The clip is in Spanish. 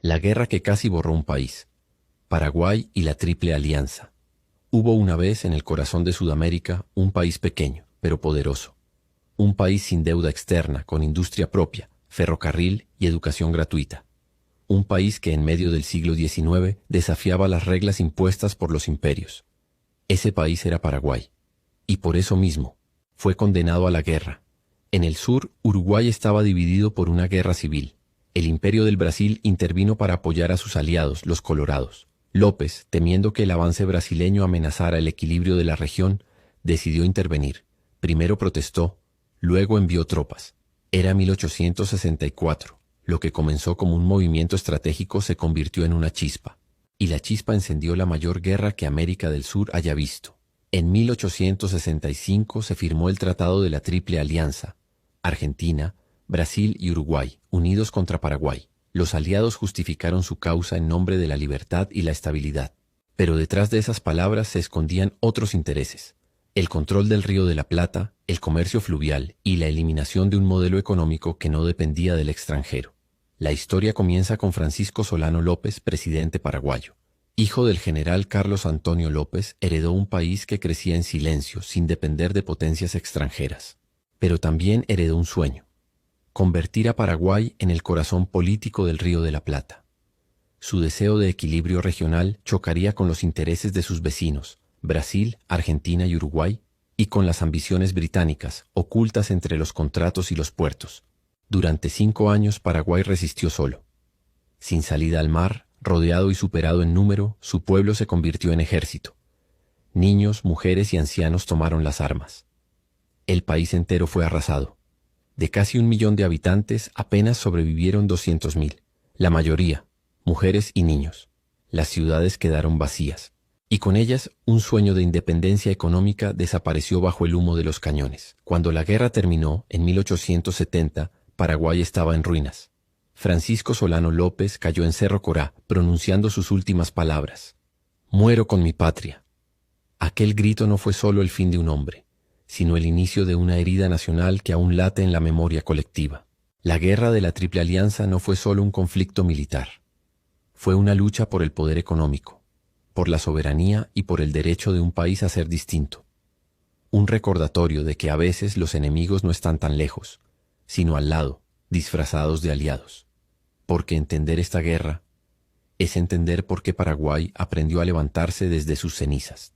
La guerra que casi borró un país. Paraguay y la Triple Alianza. Hubo una vez en el corazón de Sudamérica un país pequeño, pero poderoso. Un país sin deuda externa, con industria propia, ferrocarril y educación gratuita. Un país que en medio del siglo XIX desafiaba las reglas impuestas por los imperios. Ese país era Paraguay. Y por eso mismo, fue condenado a la guerra. En el sur, Uruguay estaba dividido por una guerra civil. El Imperio del Brasil intervino para apoyar a sus aliados, los colorados. López, temiendo que el avance brasileño amenazara el equilibrio de la región, decidió intervenir. Primero protestó, luego envió tropas. Era 1864. Lo que comenzó como un movimiento estratégico se convirtió en una chispa. Y la chispa encendió la mayor guerra que América del Sur haya visto. En 1865 se firmó el Tratado de la Triple Alianza. Argentina, Brasil y Uruguay, unidos contra Paraguay. Los aliados justificaron su causa en nombre de la libertad y la estabilidad. Pero detrás de esas palabras se escondían otros intereses. El control del Río de la Plata, el comercio fluvial y la eliminación de un modelo económico que no dependía del extranjero. La historia comienza con Francisco Solano López, presidente paraguayo. Hijo del general Carlos Antonio López, heredó un país que crecía en silencio, sin depender de potencias extranjeras. Pero también heredó un sueño: convertir a Paraguay en el corazón político del Río de la Plata. Su deseo de equilibrio regional chocaría con los intereses de sus vecinos, Brasil, Argentina y Uruguay, y con las ambiciones británicas, ocultas entre los contratos y los puertos. Durante 5 años Paraguay resistió solo. Sin salida al mar, rodeado y superado en número, su pueblo se convirtió en ejército. Niños, mujeres y ancianos tomaron las armas. El país entero fue arrasado. De casi 1 millón de habitantes, apenas sobrevivieron 200.000, la mayoría, mujeres y niños. Las ciudades quedaron vacías, y con ellas un sueño de independencia económica desapareció bajo el humo de los cañones. Cuando la guerra terminó, en 1870, Paraguay estaba en ruinas. Francisco Solano López cayó en Cerro Corá, pronunciando sus últimas palabras: «Muero con mi patria». Aquel grito no fue solo el fin de un hombre, sino el inicio de una herida nacional que aún late en la memoria colectiva. La guerra de la Triple Alianza no fue solo un conflicto militar. Fue una lucha por el poder económico, por la soberanía y por el derecho de un país a ser distinto. Un recordatorio de que a veces los enemigos no están tan lejos, sino al lado, disfrazados de aliados. Porque entender esta guerra es entender por qué Paraguay aprendió a levantarse desde sus cenizas.